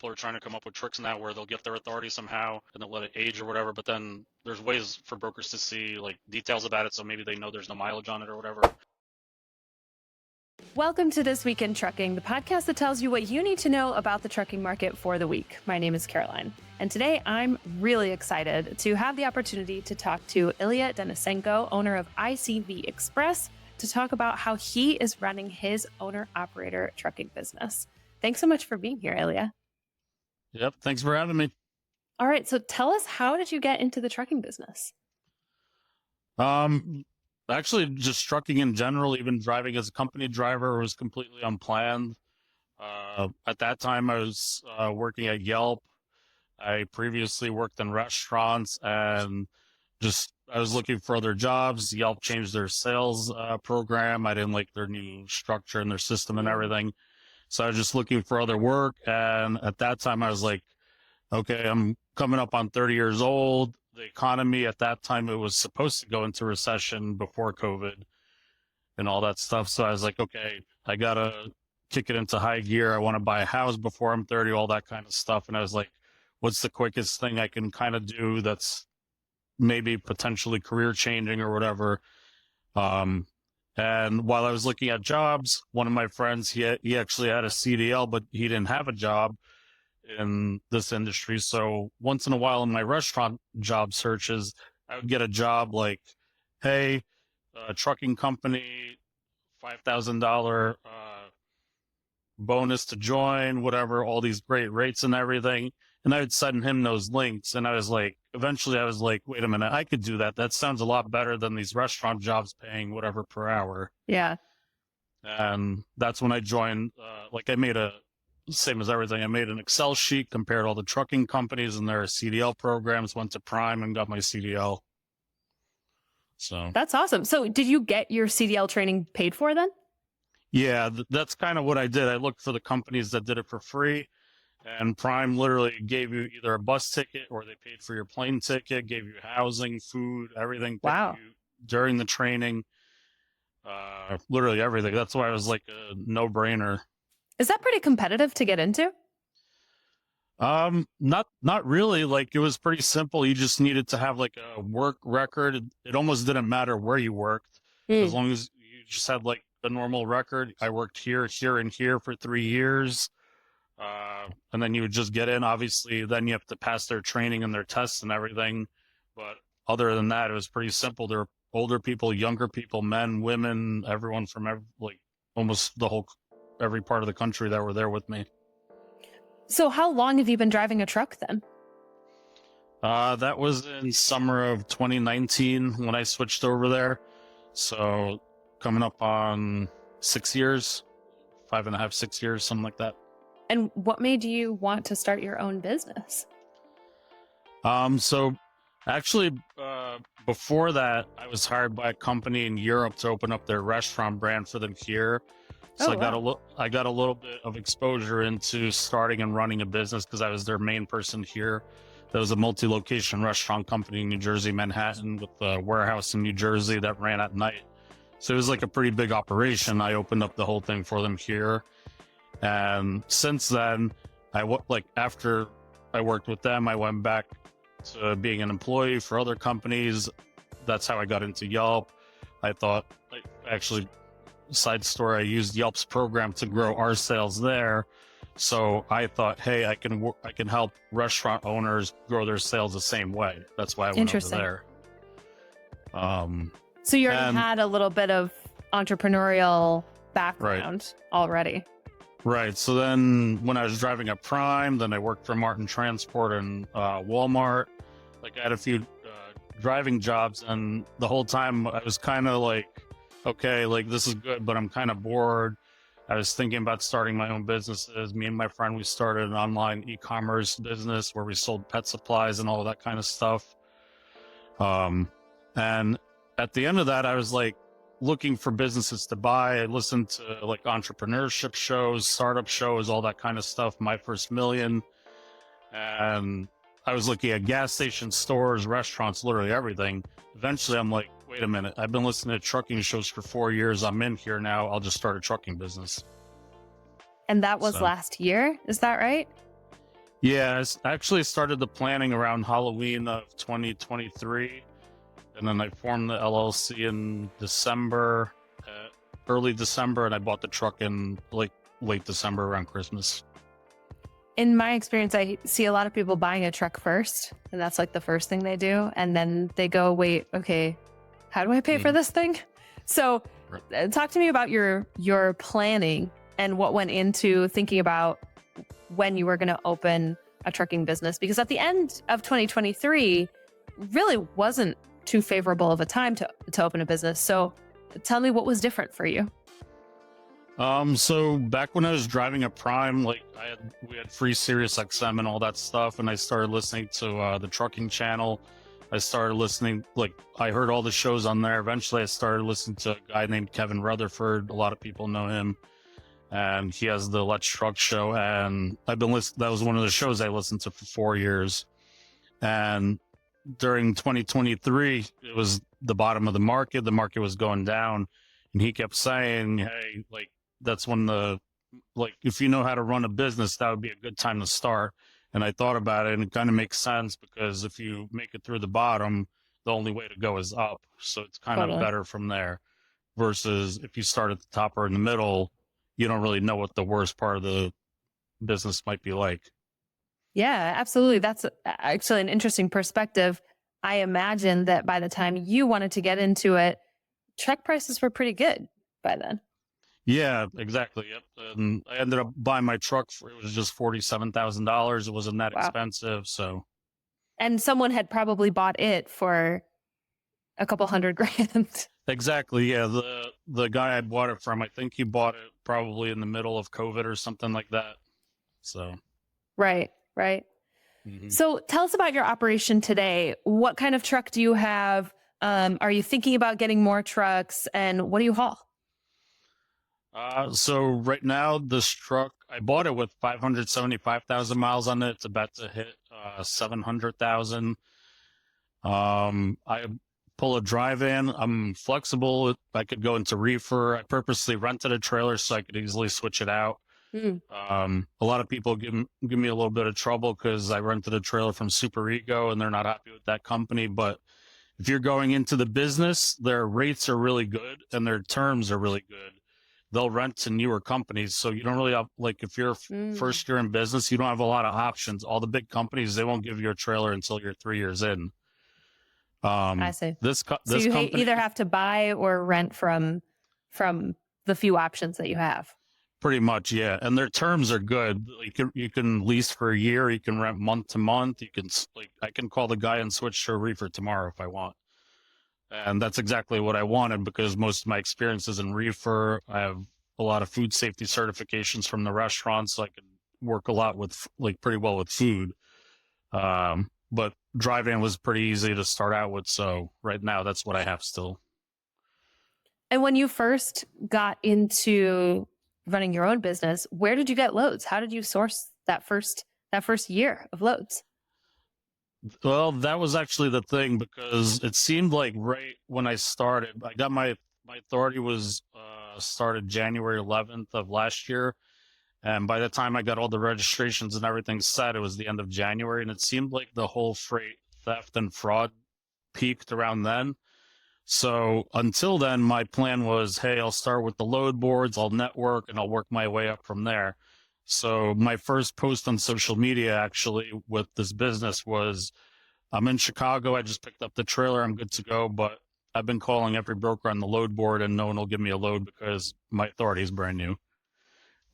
people are trying to come up with tricks now where they'll get their authority somehow and they'll let it age or whatever, but then there's ways for brokers to see like details about it, so maybe they know there's no mileage on it or whatever. Welcome to This Week in Trucking, the podcast that tells you what you need to know about the trucking market for the week. My name is Caroline, and today I'm really excited to have the opportunity to talk to Ilya Denisenko, owner of 𝗙𝗢𝗥𝗚𝗧, to talk about how he is running his owner-operator trucking business. Thanks so much for being here, Ilya. Yep, thanks for having me. All right, so tell us, how did you get into the trucking business? Actually, just trucking in general, even driving as a company driver was completely unplanned. At that time, I was working at Yelp. I previously worked in restaurants, and I was looking for other jobs. Yelp changed their sales program. I didn't like their new structure and their system and everything. So I was just looking for other work. And at that time, I was like, okay, I'm coming up on 30 years old. The economy at that time, it was supposed to go into recession before COVID and all that stuff. So I was like, okay, I got to kick it into high gear. I want to buy a house before I'm 30, all that kind of stuff. And I was like, what's the quickest thing I can kind of do that's maybe potentially career changing or whatever? And while I was looking at jobs, one of my friends, he actually had a CDL, but he didn't have a job in this industry. So once in a while in my restaurant job searches, I would get a job like, hey, trucking company, $5,000 bonus to join, whatever, all these great rates and everything. And I would send him those links. And eventually I was like, wait a minute, I could do that. That sounds a lot better than these restaurant jobs paying whatever per hour. Yeah. And that's when I joined, same as everything, I made an Excel sheet, compared all the trucking companies and their CDL programs, went to Prime and got my CDL. So That's awesome. So did you get your CDL training paid for then? Yeah, that's kind of what I did. I looked for the companies that did it for free. And Prime literally gave you either a bus ticket or they paid for your plane ticket, gave you housing, food, everything. Wow. You during the training, literally everything. That's why it was like a no-brainer. Is that pretty competitive to get into? Not really. Like, it was pretty simple. You just needed to have like a work record. It almost didn't matter where you worked, as long as you just had like a normal record. I worked here, and here for 3 years. And then you would just get in. Obviously, then you have to pass their training and their tests and everything. But other than that, it was pretty simple. There were older people, younger people, men, women, everyone from almost every part of the country that were there with me. So how long have you been driving a truck then? That was in summer of 2019 when I switched over there. So coming up on 6 years, 5.5, 6 years, something like that. And what made you want to start your own business? So actually, before that, I was hired by a company in Europe to open up their restaurant brand for them here. So I got a little bit of exposure into starting and running a business because I was their main person here. There was a multi-location restaurant company in New Jersey, Manhattan, with a warehouse in New Jersey that ran at night. So it was like a pretty big operation. I opened up the whole thing for them here. And since then, after I worked with them, I went back to being an employee for other companies. That's how I got into Yelp. I thought, side story, I used Yelp's program to grow our sales there. So I thought, hey, I can help restaurant owners grow their sales the same way. That's why I went over there. So you already had a little bit of entrepreneurial background already. Right. So then when I was driving at Prime, then I worked for Martin Transport and Walmart. Like, I had a few driving jobs, and the whole time I was kind of like, okay, like, this is good, but I'm kind of bored. I was thinking about starting my own businesses. Me and my friend, we started an online e-commerce business where we sold pet supplies and all that kind of stuff. And at the end of that, I was like looking for businesses to buy. I listened to like entrepreneurship shows, startup shows, all that kind of stuff. My First Million. And I was looking at gas stations, stores, restaurants, literally everything. Eventually, I'm like, wait a minute. I've been listening to trucking shows for 4 years. I'm in here now. I'll just start a trucking business. And that was last year. Is that right? Yeah, I actually started the planning around Halloween of 2023, and then I formed the LLC in December, early December, and I bought the truck in like late December around Christmas. In my experience, I see a lot of people buying a truck first, and that's like the first thing they do. And then they go, wait, okay, how do I pay for this thing? So talk to me about your planning and what went into thinking about when you were going to open a trucking business, because at the end of 2023 really wasn't too favorable of a time to open a business. So tell me what was different for you. So back when I was driving a Prime, like we had free Sirius XM and all that stuff, and I started listening to the trucking channel. I started listening, like I heard all the shows on there. Eventually I started listening to a guy named Kevin Rutherford. A lot of people know him, and he has the Let's Truck show, and I've been listening. That was one of the shows I listened to for 4 years. And during 2023, it was the bottom of the market. The market was going down, and he kept saying, hey, like, that's when if you know how to run a business, that would be a good time to start. And I thought about it, and it kind of makes sense, because if you make it through the bottom, the only way to go is up. So it's kind of better from there, versus if you start at the top or in the middle, you don't really know what the worst part of the business might be like. Yeah, absolutely. That's actually an interesting perspective. I imagine that by the time you wanted to get into it, truck prices were pretty good by then. Yeah, exactly. Yep. And I ended up buying my truck it was just $47,000. It wasn't that expensive. So. And someone had probably bought it for a couple $100,000. Exactly. Yeah. The guy I bought it from, I think he bought it probably in the middle of COVID or something like that. So. Right. Mm-hmm. So tell us about your operation today. What kind of truck do you have? Are you thinking about getting more trucks, and what do you haul? So right now, this truck, I bought it with 575,000 miles on it. It's about to hit 700,000. I pull a drive-in. I'm flexible. I could go into reefer. I purposely rented a trailer so I could easily switch it out. A lot of people give me a little bit of trouble because I rented a trailer from Super Ego, and they're not happy with that company. But if you're going into the business, their rates are really good and their terms are really good. They'll rent to newer companies. So you don't really have, like, if you're first year in business, you don't have a lot of options. All the big companies, they won't give you a trailer until you're 3 years in. I see. So you either have to buy or rent from the few options that you have. Pretty much, yeah. And their terms are good. You can lease for a year. You can rent month to month. I can call the guy and switch to a reefer tomorrow if I want. And that's exactly what I wanted, because most of my experience is in reefer. I have a lot of food safety certifications from the restaurants, so I can work a lot with, pretty well with food. But drive-in was pretty easy to start out with. So right now, that's what I have still. And when you first got into running your own business, where did you get loads? How did you source that first year of loads? Well, that was actually the thing, because it seemed like right when I started, I got my authority was started January 11th of last year. And by the time I got all the registrations and everything set, it was the end of January. And it seemed like the whole freight theft and fraud peaked around then. So until then, my plan was, hey, I'll start with the load boards, I'll network, and I'll work my way up from there. So my first post on social media, actually, with this business was, I'm in Chicago. I just picked up the trailer. I'm good to go. But I've been calling every broker on the load board, and no one will give me a load because my authority is brand new.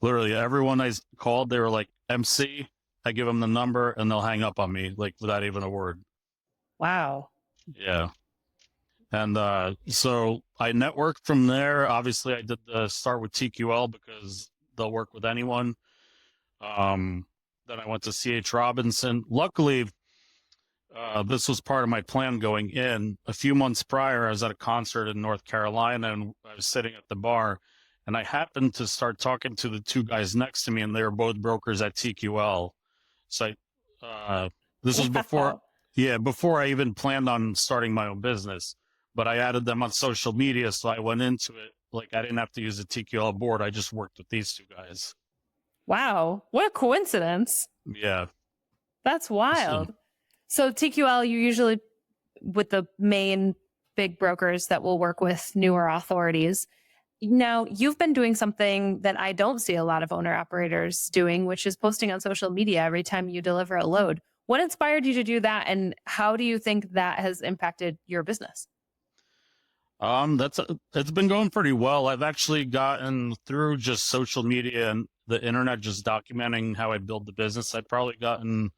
Literally, everyone I called, they were like, MC. I give them the number, and they'll hang up on me, without even a word. Wow. Yeah. And so I networked from there. Obviously, I did the start with TQL because they'll work with anyone. Then I went to C.H. Robinson. Luckily, this was part of my plan going in. A few months prior, I was at a concert in North Carolina, and I was sitting at the bar, and I happened to start talking to the two guys next to me, and they were both brokers at TQL. So this was before I even planned on starting my own business. But I added them on social media, so I went into it I didn't have to use a TQL board. I just worked with these two guys. Wow, what a coincidence. Yeah. That's wild. So TQL, you usually with the main big brokers that will work with newer authorities. Now, you've been doing something that I don't see a lot of owner operators doing, which is posting on social media every time you deliver a load. What inspired you to do that, and how do you think that has impacted your business? It's been going pretty well. I've actually gotten through just social media and the internet, just documenting how I build the business. I've probably gotten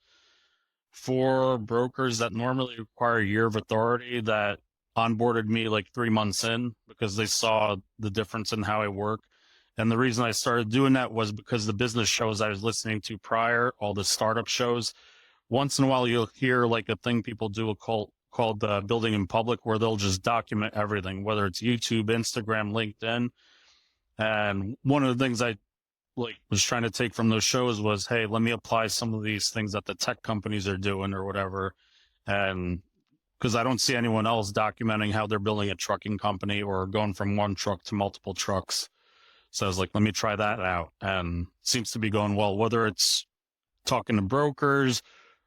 4 brokers that normally require a year of authority that onboarded me like 3 months in because they saw the difference in how I work. And the reason I started doing that was because the business shows I was listening to prior, all the startup shows, once in a while you'll hear like a thing people do called Building in Public, where they'll just document everything, whether it's YouTube, Instagram, LinkedIn. And one of the things I was trying to take from those shows was, hey, let me apply some of these things that the tech companies are doing or whatever. And because I don't see anyone else documenting how they're building a trucking company or going from one truck to multiple trucks. So I was like, let me try that out. And it seems to be going well, whether it's talking to brokers,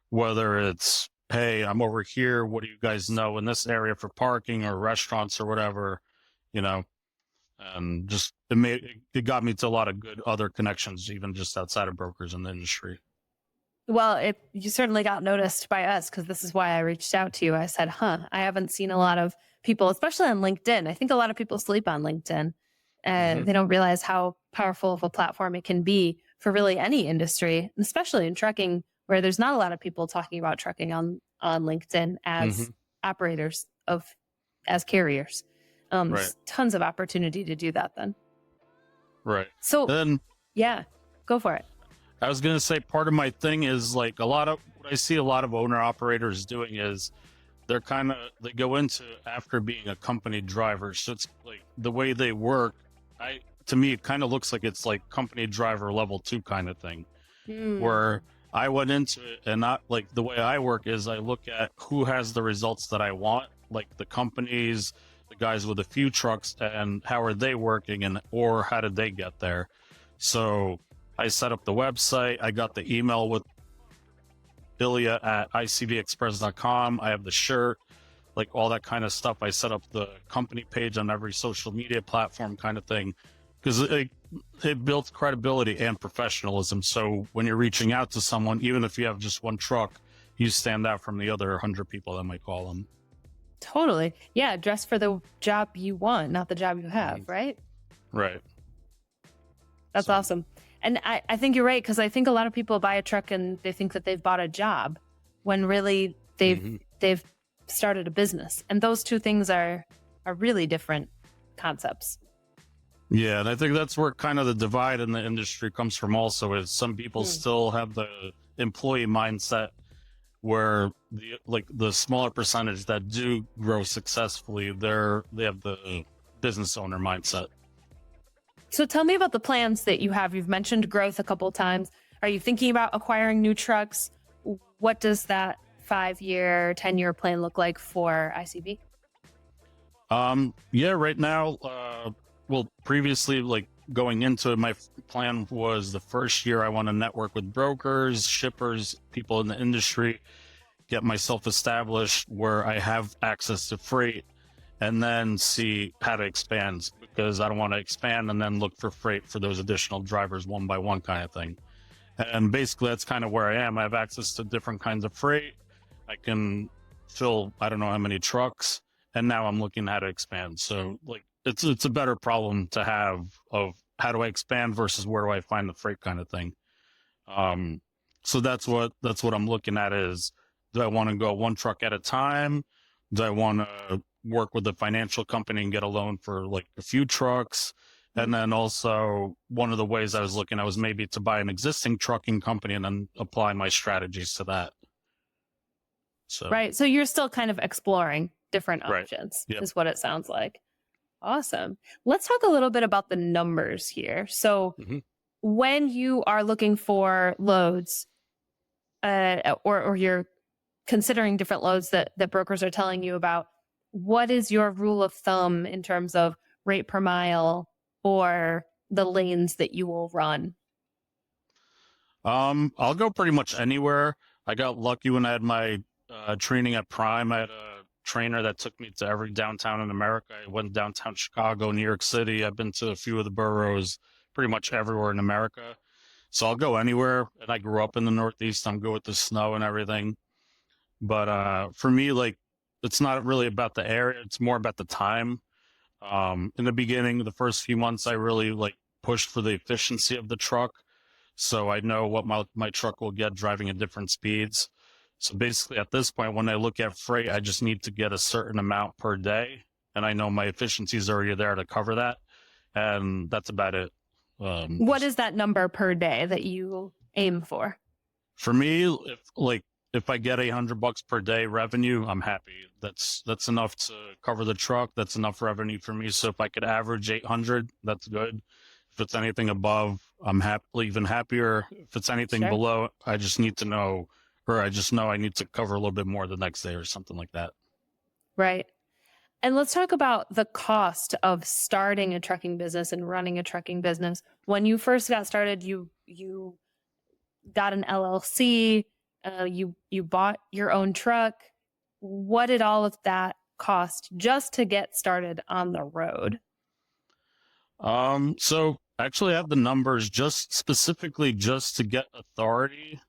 whether it's, hey, I'm over here, what do you guys know in this area for parking or restaurants or whatever, and just it got me to a lot of good other connections, even just outside of brokers in the industry. Well, you certainly got noticed by us, because this is why I reached out to you. I said, I haven't seen a lot of people, especially on LinkedIn. I think a lot of people sleep on LinkedIn, and they don't realize how powerful of a platform it can be for really any industry, especially in trucking, where there's not a lot of people talking about trucking on LinkedIn as operators as carriers. Right. Tons of opportunity to do that then. Right. So then, yeah, go for it. I was going to say, part of my thing is like what I see a lot of owner operators doing is they go into after being a company driver. So it's like the way they work, to me, it kind of looks like it's like company driver level 2 kind of thing, where I went into it, and not like the way I work is I look at who has the results that I want, like the companies, the guys with a few trucks, and how are they working, or how did they get there. So I set up the website. I got the email with Ilya at 𝗙𝗢𝗥𝗚𝗧.com. I have the shirt, like all that kind of stuff. I set up the company page on every social media platform kind of thing, because it builds credibility and professionalism. So when you're reaching out to someone, even if you have just one truck, you stand out from the other 100 people that might call them. Totally. Yeah. Dress for the job you want, not the job you have, right? Right. That's awesome. And I think you're right, because I think a lot of people buy a truck and they think that they've bought a job, when really they've started a business. And those two things are really different concepts. Yeah, and I think that's where kind of the divide in the industry comes from also, is some people still have the employee mindset, where the smaller percentage that do grow successfully, they have the business owner mindset. So tell me about the plans that you have. You've mentioned growth a couple of times. Are you thinking about acquiring new trucks? What does that 5-year, 10-year plan look like for ICV? Yeah, right now, previously, like going into it, my plan was the first year I want to network with brokers, shippers, people in the industry, get myself established where I have access to freight, and then see how to expand, because I don't want to expand and then look for freight for those additional drivers one by one kind of thing. And basically that's kind of where I am. I have access to different kinds of freight. I can fill, I don't know how many trucks, and now I'm looking at how to expand. So like it's a better problem to have, of how do I expand versus where do I find the freight kind of thing. So that's what I'm looking at is, do I want to go one truck at a time? Do I want to work with a financial company and get a loan for like a few trucks? And then also one of the ways I was looking at was maybe to buy an existing trucking company and then apply my strategies to that. So right. So you're still kind of exploring different Right. options, Yep. is what it sounds like. Awesome. Let's talk a little bit about the numbers here. So when you are looking for loads, or you're considering different loads that brokers are telling you about, what is your rule of thumb in terms of rate per mile or the lanes that you will run? I'll go pretty much anywhere. I got lucky when I had my training at Prime. I had a trainer that took me to every downtown in America. I went downtown Chicago, New York City. I've been to a few of the boroughs, pretty much everywhere in America. So I'll go anywhere. And I grew up in the Northeast. I'm good with the snow and everything. But for me, like, it's not really about the area. It's more about the time. In the beginning, the first few months, I really like pushed for the efficiency of the truck. So I know what my truck will get driving at different speeds. So basically at this point, when I look at freight, I just need to get a certain amount per day. And I know my efficiency is already there to cover that. And that's about it. What is that number per day that you aim for? For me, if I get $100 per day revenue, I'm happy. That's enough to cover the truck. That's enough revenue for me. So if I could average 800, that's good. If it's anything above, I'm even happier. If it's anything below, I just need to know, or I just know I need to cover a little bit more the next day or something like that. Right. And let's talk about the cost of starting a trucking business and running a trucking business. When you first got started, you got an LLC, you bought your own truck. What did all of that cost just to get started on the road? So actually I have the numbers specifically just to get authority,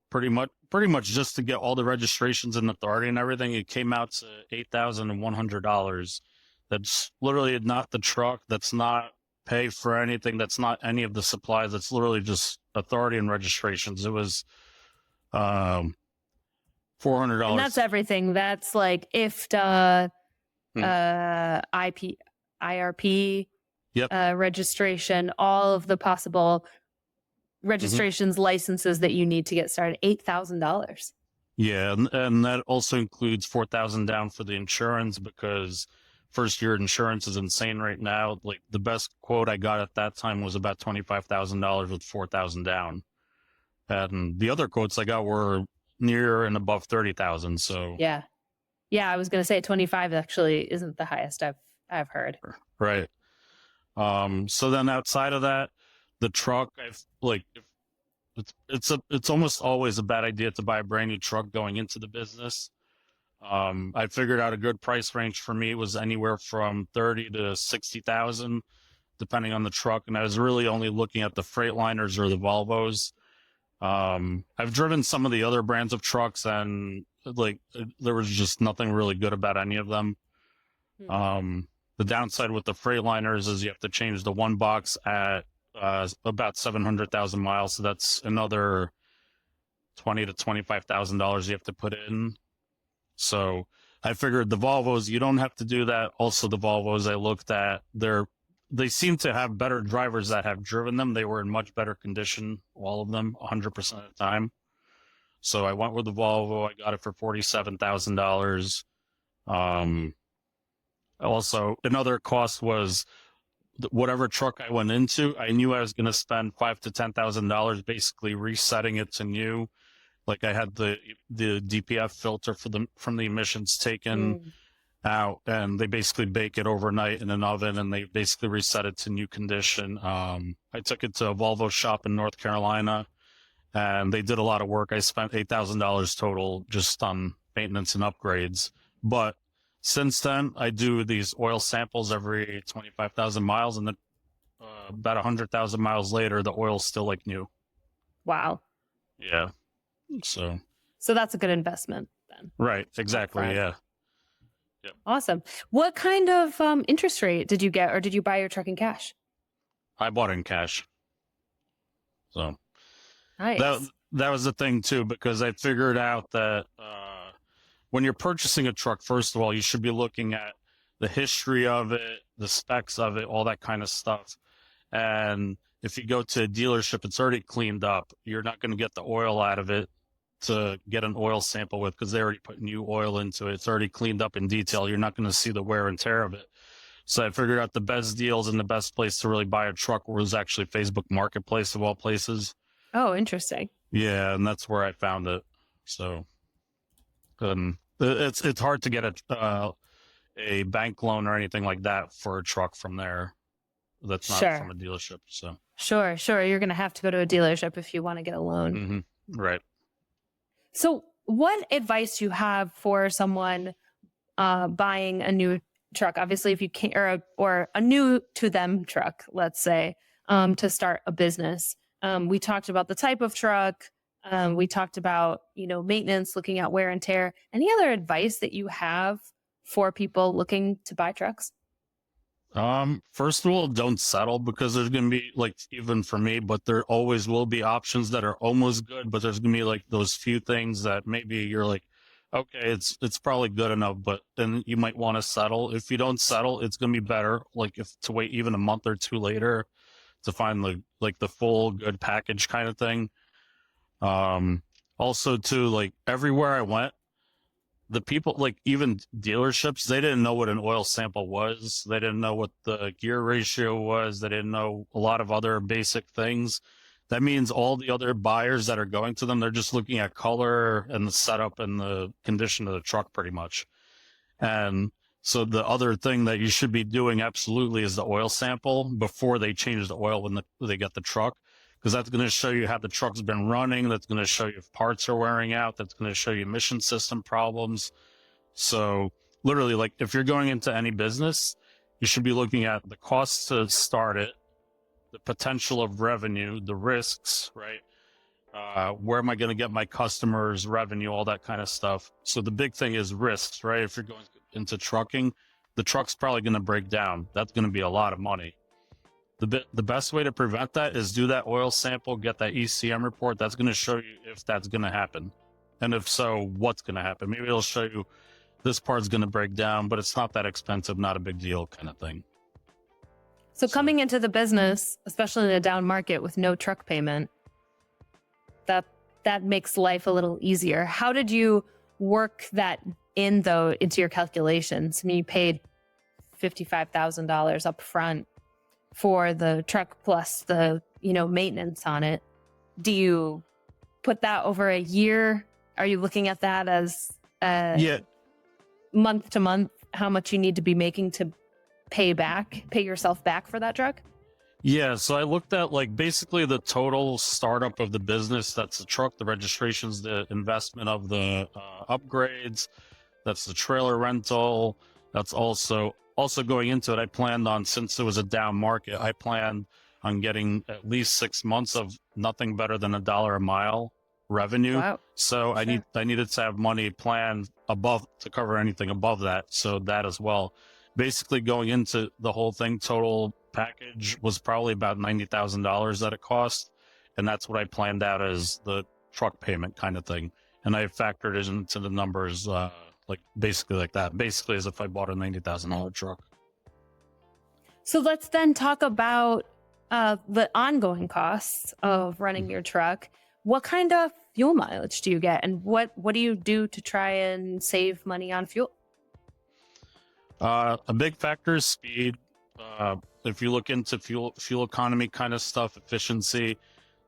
pretty much just to get all the registrations and authority and everything. It came out to $8,100. That's literally not the truck. That's not pay for anything. That's not any of the supplies. That's literally just authority and registrations. It was $400. And that's everything. That's like IFTA, IRP, registration, all of the possible registrations, licenses that you need to get started. $8,000. Yeah, and that also includes $4,000 down for the insurance, because first year insurance is insane right now. Like the best quote I got at that time was about $25,000 with $4,000 down, and the other quotes I got were near and above 30,000. So yeah, I was gonna say 25 actually isn't the highest I've heard. Right. So then outside of that, the truck, it's almost always a bad idea to buy a brand new truck going into the business. I figured out a good price range for me was anywhere from 30 to 60,000, depending on the truck. And I was really only looking at the Freightliners or the Volvos. I've driven some of the other brands of trucks, and there was just nothing really good about any of them. The downside with the Freightliners is you have to change the one box at about 700,000 miles. So that's another $20,000 to $25,000 you have to put in. So I figured the Volvos, you don't have to do that. Also, the Volvos I looked at, they seem to have better drivers that have driven them. They were in much better condition, all of them, 100% of the time. So I went with the Volvo. I got it for $47,000. Also, another cost was whatever truck I went into, I knew I was going to spend $5,000 to $10,000 basically resetting it to new. Like I had the DPF filter from the emissions taken out, and they basically bake it overnight in an oven, and they basically reset it to new condition. I took it to a Volvo shop in North Carolina, and they did a lot of work. I spent $8,000 total just on maintenance and upgrades. But since then, I do these oil samples every 25,000 miles, and then about 100,000 miles later, the oil's still like new. Wow. Yeah. So that's a good investment then. Right. Exactly. Yeah. Yep. Awesome. What kind of interest rate did you get, or did you buy your truck in cash? I bought it in cash. So nice. That was the thing too, because I figured out that when you're purchasing a truck, first of all, you should be looking at the history of it, the specs of it, all that kind of stuff. And if you go to a dealership, it's already cleaned up. You're not going to get the oil out of it to get an oil sample with, because they already put new oil into it. It's already cleaned up in detail. You're not going to see the wear and tear of it. So I figured out the best deals and the best place to really buy a truck was actually Facebook Marketplace, of all places. Oh, interesting. Yeah, and that's where I found it. So it's hard to get a bank loan or anything like that for a truck from there. That's not from a dealership. So sure. You're going to have to go to a dealership if you want to get a loan. Mm-hmm. Right. So what advice do you have for someone buying a new truck? Obviously, if you can't, or a new to them truck, let's say, to start a business. We talked about the type of truck. We talked about, maintenance, looking at wear and tear. Any other advice that you have for people looking to buy trucks? First of all, don't settle, because there's going to be, like, even for me, but there always will be options that are almost good, but there's going to be like those few things that maybe you're like, okay, it's probably good enough, but then you might want to settle. If you don't settle, it's going to be better, like, if to wait even a month or two later to find the full good package kind of thing. Also too, like, everywhere I went, the people, like, even dealerships, they didn't know what an oil sample was. They didn't know what the gear ratio was. They didn't know a lot of other basic things. That means all the other buyers that are going to them, they're just looking at color and the setup and the condition of the truck pretty much. And so the other thing that you should be doing absolutely is the oil sample before they change the oil when they get the truck, because that's going to show you how the truck's been running. That's going to show you if parts are wearing out. That's going to show you emission system problems. So literally, like, if you're going into any business, you should be looking at the costs to start it, the potential of revenue, the risks, right? Where am I going to get my customers, revenue, all that kind of stuff. So the big thing is risks, right? If you're going into trucking, the truck's probably going to break down. That's going to be a lot of money. The best way to prevent that is do that oil sample, get that ECM report. That's going to show you if that's going to happen. And if so, what's going to happen. Maybe it'll show you this part's going to break down, but it's not that expensive, not a big deal kind of thing. So coming into the business, especially in a down market with no truck payment, that makes life a little easier. How did you work that in, though, into your calculations? I mean, you paid $55,000 up front for the truck plus the, maintenance on it. Do you put that over a year? Are you looking at that as month to month, how much you need to be making to pay yourself back for that truck? Yeah, so I looked at, like, basically the total startup of the business. That's the truck, the registrations, the investment of the upgrades. That's the trailer rental. That's also going into it. I planned on, since it was a down market, I planned on getting at least 6 months of nothing better than $1 a mile revenue. Wow. So sure. I needed to have money planned above to cover anything above that. So that as well. Basically, going into the whole thing, total package was probably about $90,000 that it cost, and that's what I planned out as the truck payment kind of thing. And I factored it into the numbers, basically like that, basically as if I bought a $90,000 truck. So let's then talk about the ongoing costs of running your truck. What kind of fuel mileage do you get, and what do you do to try and save money on fuel? A big factor is speed. If you look into fuel economy kind of stuff, efficiency,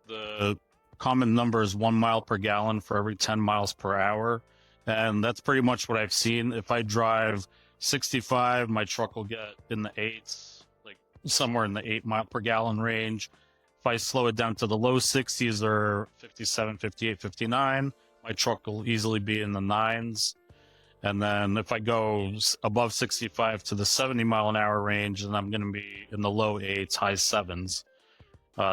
the common number is 1 mile per gallon for every 10 miles per hour. And that's pretty much what I've seen. If I drive 65, my truck will get in the 8s, like somewhere in the 8 mile per gallon range. If I slow it down to the low 60s or 57, 58, 59, my truck will easily be in the 9s. And then if I go above 65 to the 70 mile an hour range, then I'm going to be in the low 8s, high 7s,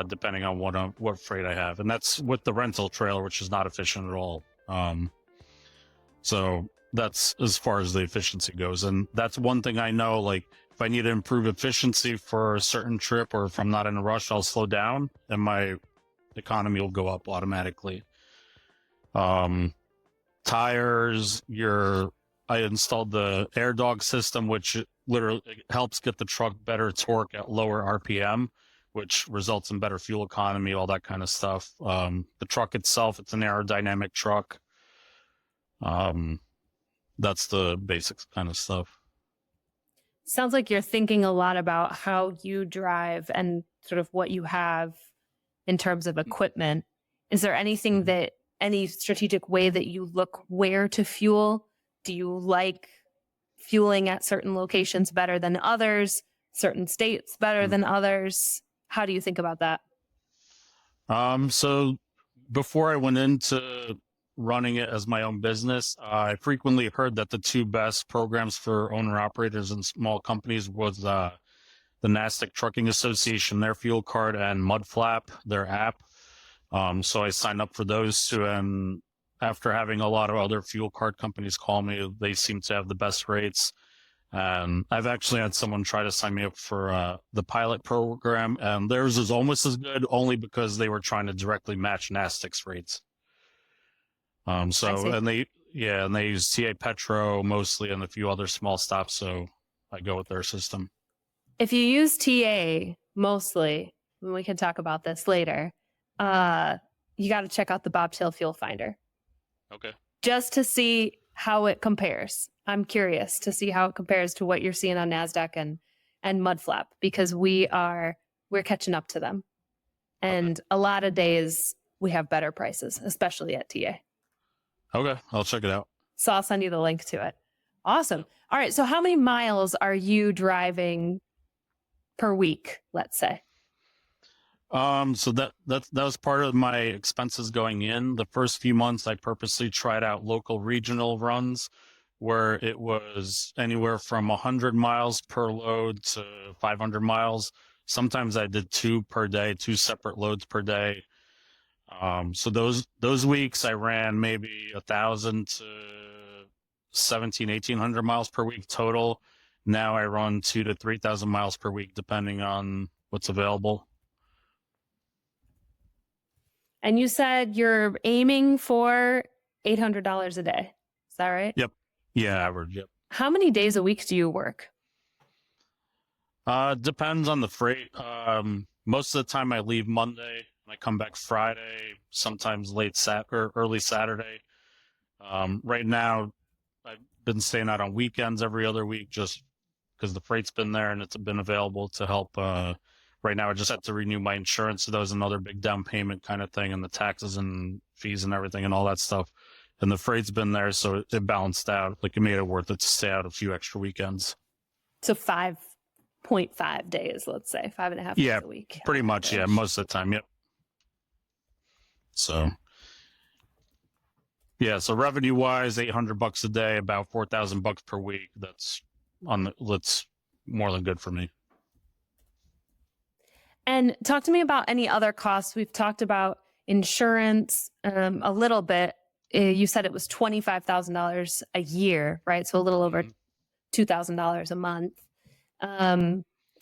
depending on what freight I have. And that's with the rental trailer, which is not efficient at all. So that's as far as the efficiency goes. And that's one thing I know, like, if I need to improve efficiency for a certain trip, or if I'm not in a rush, I'll slow down and my economy will go up automatically. Tires, I installed the air dog system, which literally helps get the truck better torque at lower RPM, which results in better fuel economy, all that kind of stuff. The truck itself, it's an aerodynamic truck. That's the basics kind of stuff. Sounds like you're thinking a lot about how you drive and sort of what you have in terms of equipment. Is there anything any strategic way that you look where to fuel? Do you like fueling at certain locations better than others, certain states better than others? How do you think about that? So before I went into running it as my own business, I frequently heard that the two best programs for owner-operators and small companies was the NASDAQ Trucking Association, their fuel card, and 𝗦𝗨𝗕𝗏, their app. So I signed up for those two, and after having a lot of other fuel card companies call me, they seem to have the best rates. And I've actually had someone try to sign me up for the pilot program, and theirs is almost as good, only because they were trying to directly match NASDAQ's rates. And they use 𝗙𝗢𝗏𝗏 mostly and a few other small stops, so I go with their system. If you use TA mostly, and we can talk about this later, you got to check out the Bobtail Fuel Finder. Okay. Just to see how it compares. I'm curious to see how it compares to what you're seeing on NASDAQ and 𝗦𝗨𝗕𝗏, because we're catching up to them. And a lot of days we have better prices, especially at TA. Okay, I'll check it out. So I'll send you the link to it. Awesome. All right. So how many miles are you driving per week, let's say? So that was part of my expenses going in. The first few months, I purposely tried out local regional runs where it was anywhere from 100 miles per load to 500 miles. Sometimes I did 2 per day, 2 separate loads per day. So those weeks I ran maybe 1,000 to 1,800 miles per week total. Now I run 2,000 to 3,000 miles per week, depending on what's available. And you said you're aiming for $800 a day. Is that right? Yep. Yeah, average. Yep. How many days a week do you work? Depends on the freight. Most of the time I leave Monday and I come back Friday, sometimes early Saturday. Right now I've been staying out on weekends every other week just because the freight's been there and it's been available to help. Right now I just have to renew my insurance, so that was another big down payment kind of thing, and the taxes and fees and everything and all that stuff. And the freight's been there, so it balanced out. Like, it made it worth it to stay out a few extra weekends. So 5.5 days, let's say, 5.5 days a week. Pretty much, yeah, most of the time, yep. So, yeah, so revenue-wise, $800 a day, about $4,000 per week. That's more than good for me. And talk to me about any other costs. We've talked about insurance a little bit. You said it was $25,000 a year, right? So a little over $2,000 a month.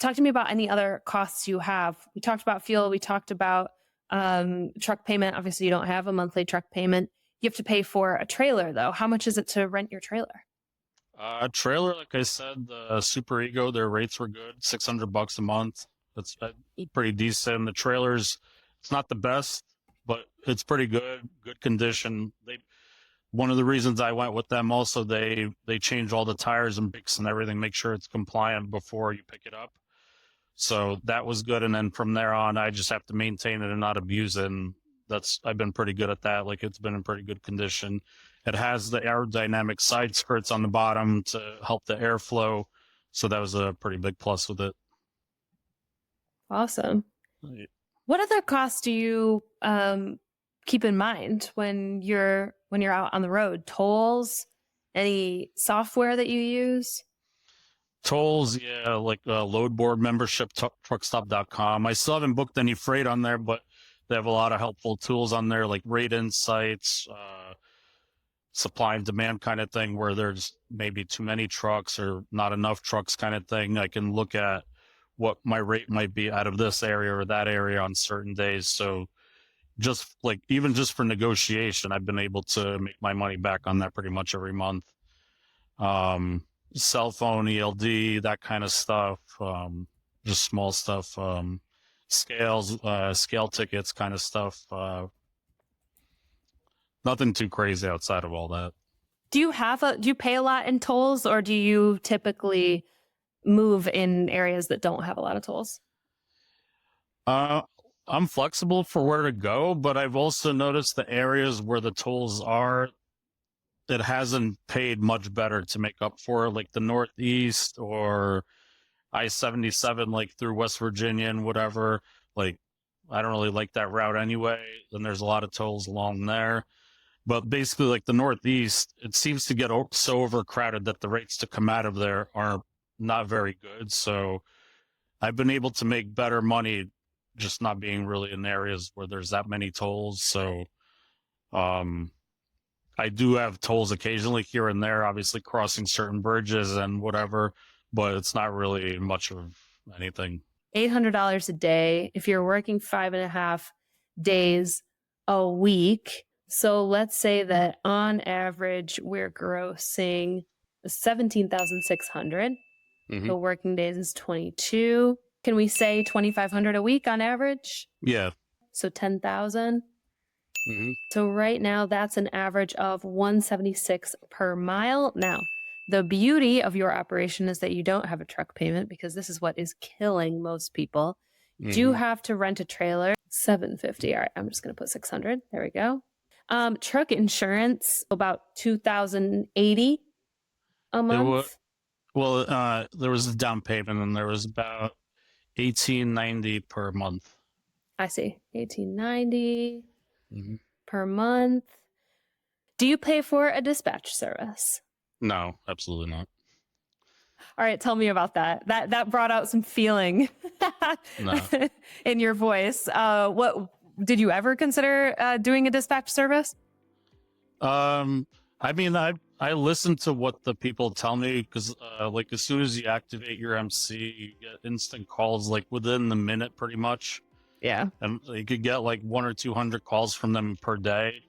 Talk to me about any other costs you have. We talked about fuel. We talked about truck payment. Obviously, you don't have a monthly truck payment. You have to pay for a trailer, though. How much is it to rent your trailer? Trailer, like I said, the Super Ego, their rates were good, $600 a month. That's pretty decent. The trailers, it's not the best, but it's pretty good condition. One of the reasons I went with them also, they change all the tires and brakes and everything, make sure it's compliant before you pick it up. So that was good. And then from there on, I just have to maintain it and not abuse it. And I've been pretty good at that. Like, it's been in pretty good condition. It has the aerodynamic side skirts on the bottom to help the airflow. So that was a pretty big plus with it. Awesome. What other costs do you keep in mind when you're out on the road? Tolls? Any software that you use? Tolls, yeah, like load board membership, truckstop.com. I still haven't booked any freight on there, but they have a lot of helpful tools on there, like rate insights, supply and demand kind of thing, where there's maybe too many trucks or not enough trucks kind of thing. I can look at what my rate might be out of this area or that area on certain days. So even just for negotiation, I've been able to make my money back on that pretty much every month. Cell phone, ELD, that kind of stuff, just small stuff, scales, scale tickets kind of stuff. Nothing too crazy outside of all that. Do you pay a lot in tolls, or do you typically move in areas that don't have a lot of tolls? I'm flexible for where to go, but I've also noticed the areas where the tolls are, it hasn't paid much better to make up for, like the Northeast or I-77, like through West Virginia and whatever. Like, I don't really like that route anyway. And there's a lot of tolls along there. But basically, like the Northeast, it seems to get so overcrowded that the rates to come out of there are not very good. So I've been able to make better money just not being really in areas where there's that many tolls. So I do have tolls occasionally here and there, obviously crossing certain bridges and whatever, but it's not really much of anything. $800 a day if you're working 5.5 days a week. So let's say that on average, we're grossing 17,600. The working days is 22. Can we say 2,500 a week on average? Yeah. So 10,000. So right now, that's an average of 176 per mile. Now, the beauty of your operation is that you don't have a truck payment, because this is what is killing most people. You do have to rent a trailer, $750. All right, I'm just going to put 600. There we go. Truck insurance, about $2,080 a month. There was a down payment, and there was about $1,890 per month. I see. $1,890 per month. Do you pay for a dispatch service? No, absolutely not. All right, tell me about that. That brought out some feeling in your voice. What did you ever consider doing a dispatch service? I mean, I listen to what the people tell me, because like as soon as you activate your MC, you get instant calls like within the minute, pretty much. Yeah. And you could get like 100 or 200 calls from them per day.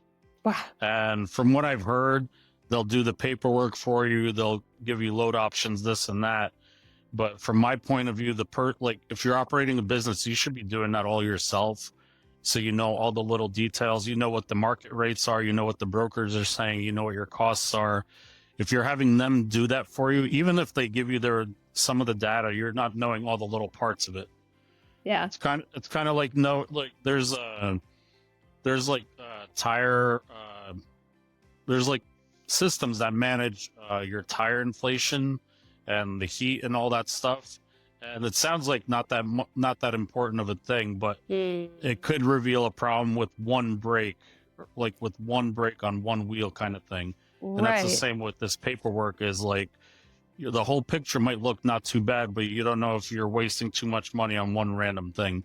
Wow. And from what I've heard, they'll do the paperwork for you. They'll give you load options, this and that. But from my point of view, like if you're operating a business, you should be doing that all yourself. So you know all the little details. You know what the market rates are. You know what the brokers are saying. You know what your costs are. If you're having them do that for you, even if they give you some of the data, you're not knowing all the little parts of it. Yeah. It's kind of like there's like systems that manage your tire inflation and the heat and all that stuff. And it sounds like not that important of a thing, but it could reveal a problem with one brake, like with one brake on one wheel kind of thing. And that's the same with this paperwork. Is like the whole picture might look not too bad, but you don't know if you're wasting too much money on one random thing.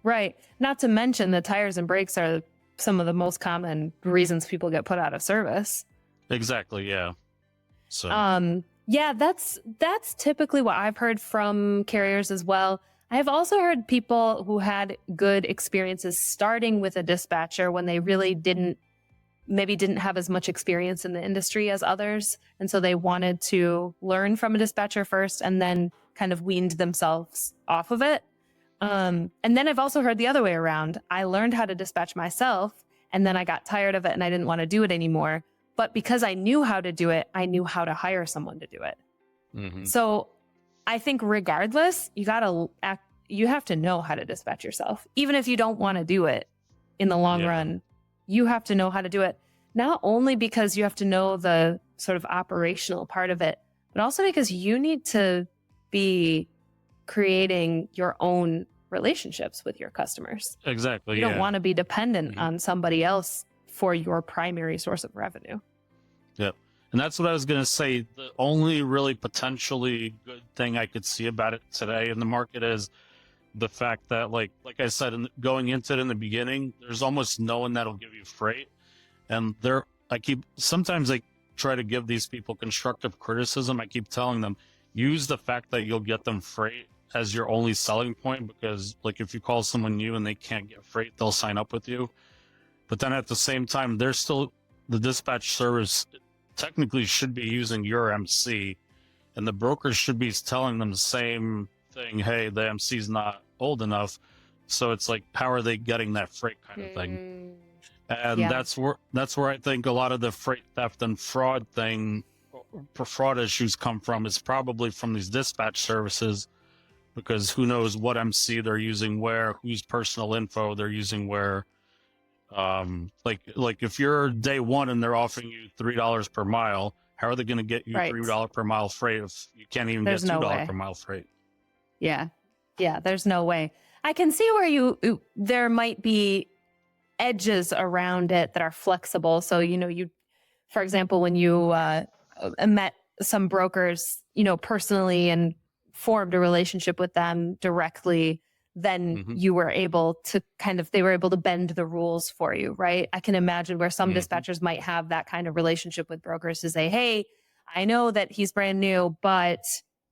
Right. Not to mention the tires and brakes are some of the most common reasons people get put out of service. Exactly. Yeah. So. Yeah, that's typically what I've heard from carriers as well. I have also heard people who had good experiences starting with a dispatcher when they really didn't have as much experience in the industry as others. And so they wanted to learn from a dispatcher first and then kind of weaned themselves off of it. And then I've also heard the other way around. I learned how to dispatch myself, and then I got tired of it and I didn't want to do it anymore. But because I knew how to do it, I knew how to hire someone to do it. So I think regardless, you have to know how to dispatch yourself. Even if you don't want to do it in the long run, you have to know how to do it. Not only because you have to know the sort of operational part of it, but also because you need to be creating your own relationships with your customers. Exactly. You don't want to be dependent on somebody else for your primary source of revenue. Yep. And that's what I was going to say. The only really potentially good thing I could see about it today in the market is the fact that, like I said, going into it in the beginning, there's almost no one that'll give you freight. And sometimes I try to give these people constructive criticism. I keep telling them, use the fact that you'll get them freight as your only selling point, because like if you call someone new and they can't get freight, they'll sign up with you. But then at the same time, the dispatch service technically should be using your MC, and the brokers should be telling them the same thing. Hey, the MC's not old enough. So it's like, how are they getting that freight kind of thing? And that's where I think a lot of the freight theft and fraud issues come from, is probably from these dispatch services, because who knows what MC they're using where, whose personal info they're using where. Like if you're day one and they're offering you $3 per mile, how are they going to get you $3 per mile freight if you can't even get $2 per mile freight? Yeah, there's no way. I can see where there might be edges around it that are flexible. So, for example, when you met some brokers, personally and formed a relationship with them directly, then you were able to they were able to bend the rules for you, right? I can imagine where some dispatchers might have that kind of relationship with brokers to say, hey, I know that he's brand new, but,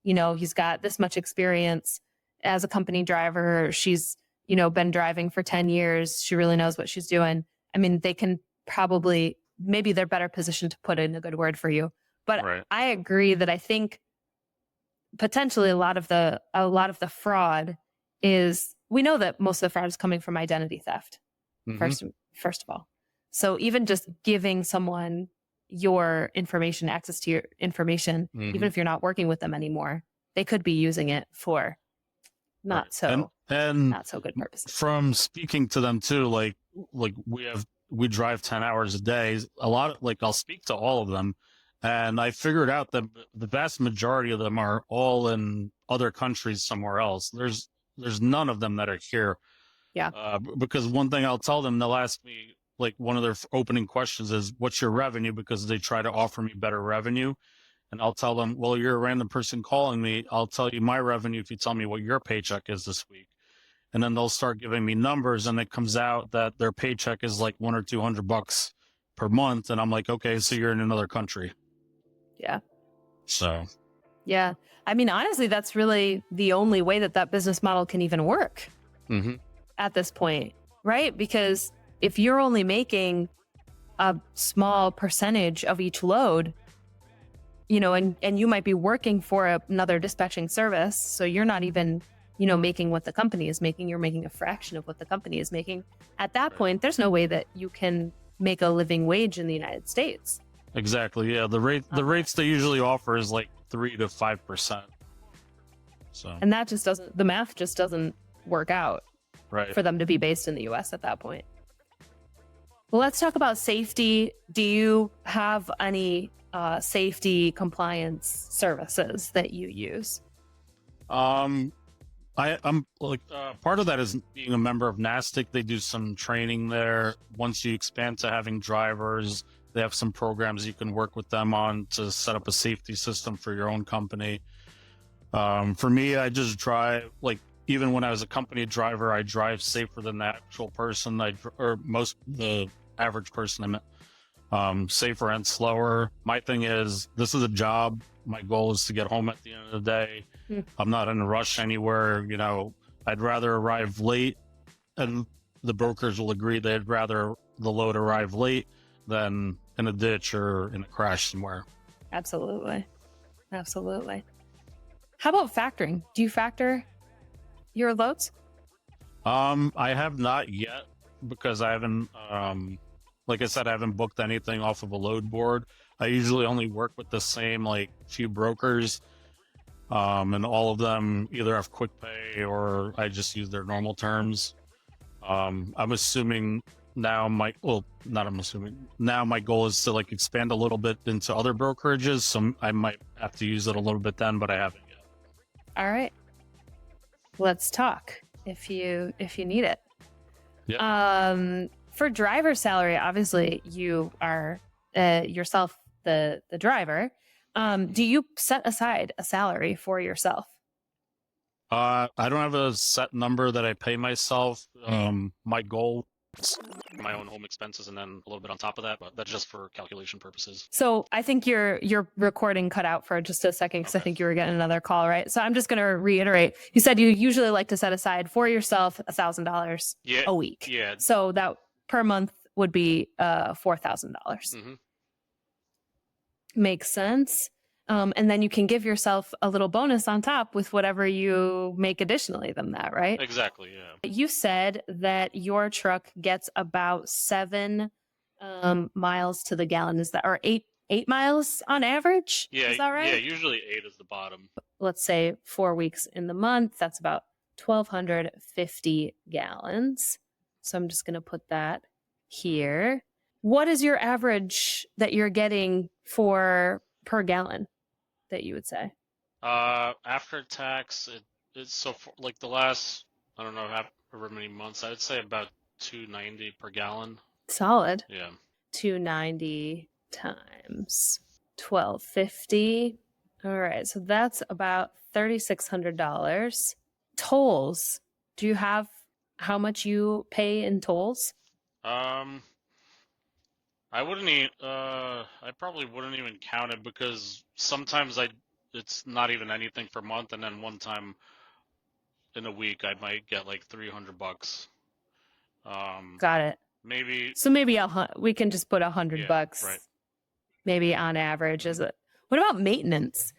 he's got this much experience as a company driver. She's, been driving for 10 years. She really knows what she's doing. I mean, they can probably, maybe they're better positioned to put in a good word for you. But Right. I agree that I think potentially a lot of the fraud is, we know that most of the fraud is coming from identity theft, first of all. So even just giving someone your information, access to your information, even if you're not working with them anymore, they could be using it for not so good purposes. From speaking to them too, like we drive 10 hours a day. A lot of, I'll speak to all of them, and I figured out that the vast majority of them are all in other countries somewhere else. There's none of them that are here. Yeah. Because one thing I'll tell them, they'll ask me, one of their opening questions is, what's your revenue? Because they try to offer me better revenue. And I'll tell them, well, you're a random person calling me. I'll tell you my revenue if you tell me what your paycheck is this week. And then they'll start giving me numbers, and it comes out that their paycheck is like $100 or $200 per month. And I'm like, okay, so you're in another country. Yeah. So. Yeah. I mean, honestly, that's really the only way that business model can even work at this point, right? Because if you're only making a small percentage of each load, and you might be working for another dispatching service, so you're not even, making what the company is making, you're making a fraction of what the company is making. At that point, there's no way that you can make a living wage in the United States. Exactly. Yeah. The rates they usually offer is 3 to 5%. So. And that the math just doesn't work out for them to be based in the US at that point. Well, let's talk about safety. Do you have any safety compliance services that you use? I'm part of that is being a member of NASTIC. They do some training there. Once you expand to having drivers, they have some programs you can work with them on to set up a safety system for your own company. For me, I just drive, even when I was a company driver, I drive safer than the actual person, the average person I met. Safer and slower. My thing is, this is a job. My goal is to get home at the end of the day. I'm not in a rush anywhere. I'd rather arrive late, and the brokers will agree they'd rather the load arrive late than in a ditch or in a crash somewhere. Absolutely. How about factoring? Do you factor your loads? I have not yet, because I haven't, like I said, I haven't booked anything off of a load board. I usually only work with the same few brokers, and all of them either have quick pay or I just use their normal terms. I'm assuming now my goal is to expand a little bit into other brokerages, so I might have to use it a little bit then, but I haven't yet. All right, let's talk if you need it. Yeah. For driver salary, obviously you are yourself the driver. Do you set aside a salary for yourself? I don't have a set number that I pay myself. My goal is my own home expenses and then a little bit on top of that, but that's just for calculation purposes. So I think your recording cut out for just a second because I think you were getting another call, right? So I'm just going to reiterate. You said you usually like to set aside for yourself $1,000 a week. Yeah. So that per month would be $4,000. Makes sense. And then you can give yourself a little bonus on top with whatever you make additionally than that, right? Exactly, yeah. You said that your truck gets about 7 miles to the gallon. Is that, or 8 miles on average? Yeah, is that right? Yeah, usually 8 is the bottom. Let's say 4 weeks in the month. That's about 1,250 gallons. So I'm just going to put that here. What is your average that you're getting per gallon that you would say? After tax, it's so for, the last, I don't know, however many months, I would say about $2.90 per gallon. Solid. Yeah. 290 times 1250. All right, so that's about $3,600. Tolls. Do you have how much you pay in tolls? I probably wouldn't even count it because sometimes it's not even anything per month, and then one time in a week I might get like $300. Got it. Maybe. So maybe we can just put $100, Yeah, right. maybe on average. Is it? What about maintenance?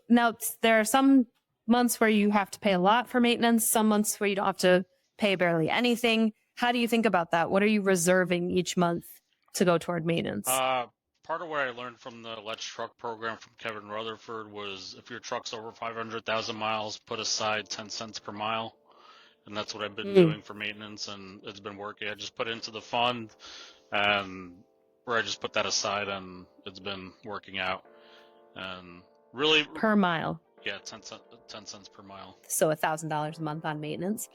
Now there are some months where you have to pay a lot for maintenance, some months where you don't have to pay barely anything. How do you think about that? What are you reserving each month to go toward maintenance? Part of what I learned from the Let's Truck program from 𝗏𝗏𝗏𝗏 was if your truck's over 500,000 miles, put aside 10 cents per mile. And that's what I've been doing for maintenance, and it's been working. I just put it into the fund, where I just put that aside, and it's been working out. And really, per mile. Yeah, 10 cents per mile. So $1,000 a month on maintenance.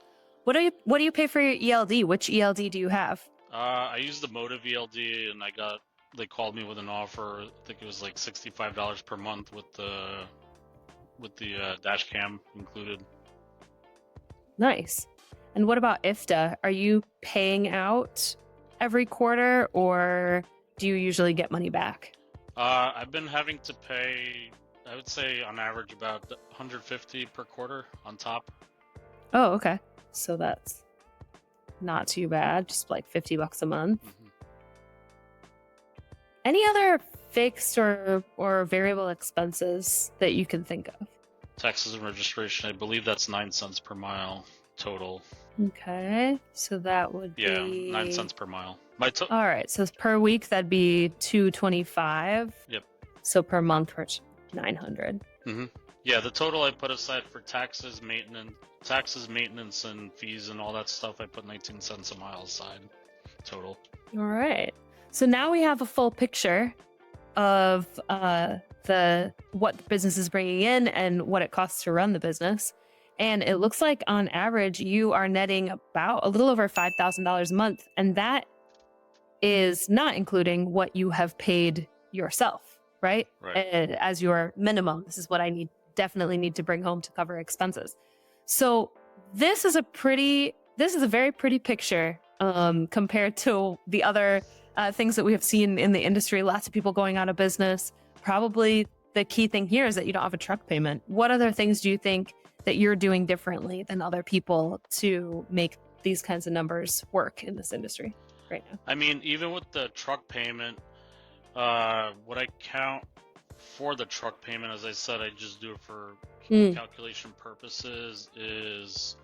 What do you pay for your ELD? Which ELD do you have? I use the Motive ELD, and they called me with an offer. I think it was like $65 per month with the dash cam included. Nice. And what about IFTA? Are you paying out every quarter, or do you usually get money back? I've been having to pay, I would say on average about $150 per quarter on top. Oh, okay. So that's not too bad. Just like $50 a month. Mm-hmm. Any other fixed or variable expenses that you can think of? Taxes and registration, I believe that's 9 cents per mile total. Okay, so that would be 9 cents per mile. All right, so per week that'd be $225. Yep. So per month we're $900. Mm-hmm. Yeah, the total I put aside for taxes, maintenance, and fees and all that stuff, I put 19 cents a mile aside total. All right. So now we have a full picture of what the business is bringing in and what it costs to run the business. And it looks like on average, you are netting about a little over $5,000 a month. And that is not including what you have paid yourself, right? And as your minimum. This is what I definitely need to bring home to cover expenses. So this is a very pretty picture compared to the other things that we have seen in the industry. Lots of people going out of business. Probably the key thing here is that you don't have a truck payment. What other things do you think that you're doing differently than other people to make these kinds of numbers work in this industry right now? I mean, even with the truck payment, what I count for the truck payment, as I said, I just do it for calculation purposes, is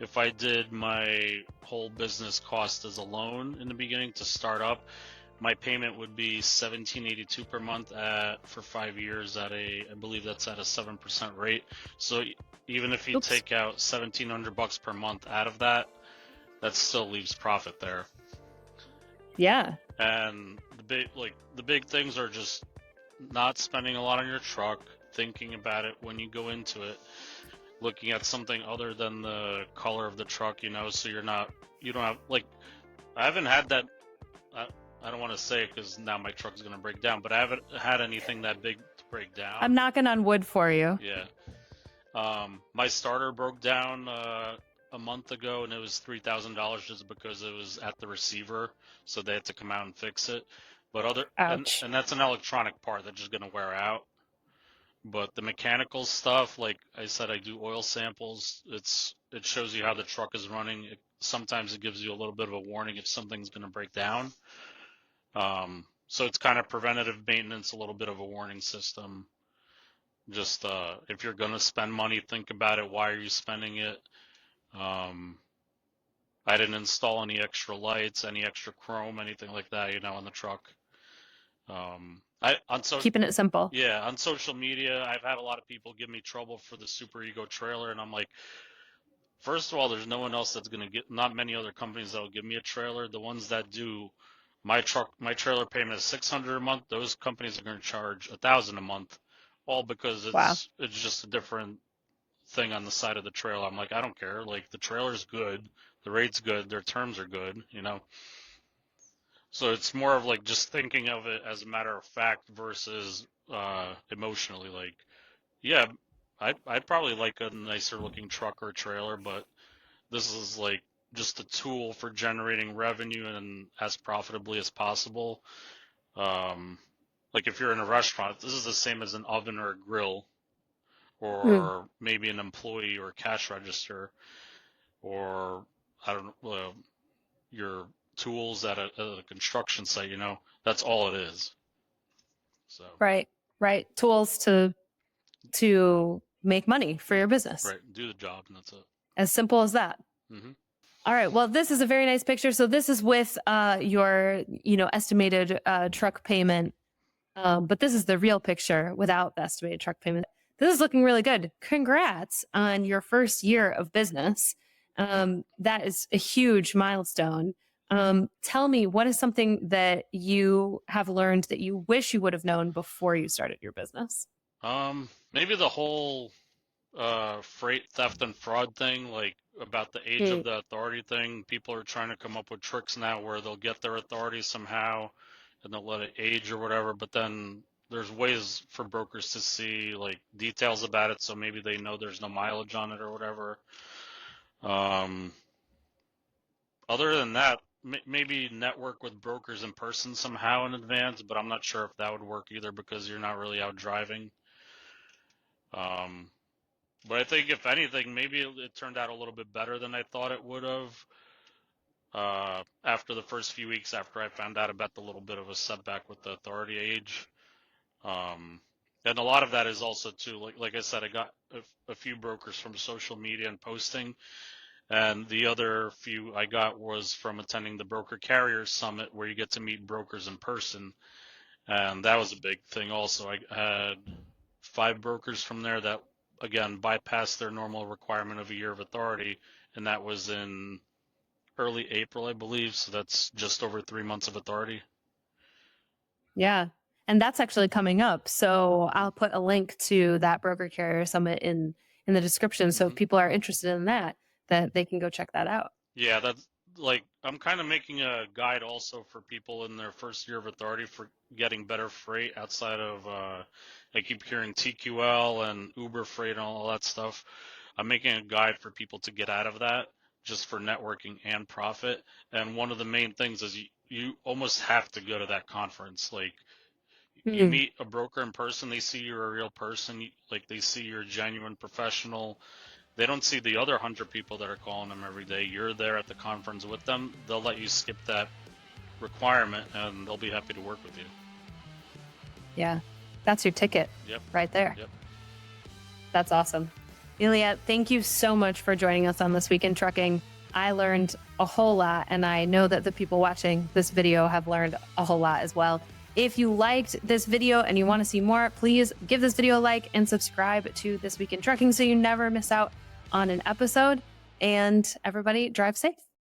if I did my whole business cost as a loan in the beginning to start up, my payment would be $1,782 per month for 5 years I believe that's at a 7% rate. So even if you take out $1,700 per month out of that still leaves profit there. Yeah. And the big things are just not spending a lot on your truck, thinking about it when you go into it, looking at something other than the color of the truck, so you don't have, like, I haven't had that, I don't want to say it because now my truck's going to break down, but I haven't had anything that big to break down. I'm knocking on wood for you. Yeah. My starter broke down a month ago, and it was $3,000 just because it was at the receiver, so they had to come out and fix it. But Ouch. And that's an electronic part that's just going to wear out. But the mechanical stuff, like I said, I do oil samples. It shows you how the truck is running. Sometimes it gives you a little bit of a warning if something's going to break down. So it's kind of preventative maintenance, a little bit of a warning system. Just if you're going to spend money, think about it. Why are you spending it? I didn't install any extra lights, any extra chrome, anything like that, on the truck. Keeping it simple. Yeah, on social media, I've had a lot of people give me trouble for the Super Ego trailer, and I'm like, first of all, there's no one else that's going to not many other companies that will give me a trailer. The ones that do, my trailer payment is $600 a month. Those companies are going to charge $1,000 a month, all because it's just a different thing on the side of the trailer. I'm like, I don't care. Like, the trailer's good, the rate's good, their terms are good, you know. So it's more of like just thinking of it as a matter of fact versus emotionally. Like, yeah, I'd probably like a nicer looking truck or trailer, but this is like just a tool for generating revenue and as profitably as possible. Like if you're in a restaurant, this is the same as an oven or a grill, or maybe an employee or a cash register, or I don't know, your tools at a construction site. You know, that's all it is. So Right. Tools to make money for your business. right, do the job, and that's it. As simple as that. Mm-hmm. All right. Well, this is a very nice picture. So this is with your, estimated truck payment. But this is the real picture without the estimated truck payment. This is looking really good. Congrats on your first year of business. That is a huge milestone. Tell me, what is something that you have learned that you wish you would have known before you started your business? Maybe the whole freight theft and fraud thing, like about the age of the authority thing. People are trying to come up with tricks now where they'll get their authority somehow and they'll let it age or whatever, but then there's ways for brokers to see like details about it, so maybe they know there's no mileage on it or whatever. Other than that, maybe network with brokers in person somehow in advance, but I'm not sure if that would work either because you're not really out driving. But I think if anything, maybe it turned out a little bit better than I thought it would have. After the first few weeks after I found out about the little bit of a setback with the authority age. And a lot of that is also too, like I said, I got a few brokers from social media and posting, and the other few I got was from attending the Broker Carriers Summit, where you get to meet brokers in person, and that was a big thing also. I had 5 brokers from there that, again, bypassed their normal requirement of a year of authority, and that was in early April, I believe. So that's just over 3 months of authority. Yeah. And that's actually coming up. So I'll put a link to that Broker Carrier Summit in the description. So if people are interested in that they can go check that out. Yeah, that's like, I'm kind of making a guide also for people in their first year of authority for getting better freight outside of, I keep hearing TQL and Uber freight and all that stuff. I'm making a guide for people to get out of that, just for networking and profit. And one of the main things is you almost have to go to that conference. Like, you meet a broker in person, they see you're a real person, like they see you're a genuine professional. They don't see the other 100 people that are calling them every day. You're there at the conference with them. They'll let you skip that requirement and they'll be happy to work with you. Yeah, that's your ticket. Yep. Right there. Yep. That's awesome. Ilya, thank you so much for joining us on This Week in Trucking. I learned a whole lot, and I know that the people watching this video have learned a whole lot as well. If you liked this video and you want to see more, please give this video a like and subscribe to This Week in Trucking so you never miss out on an episode. And everybody, drive safe.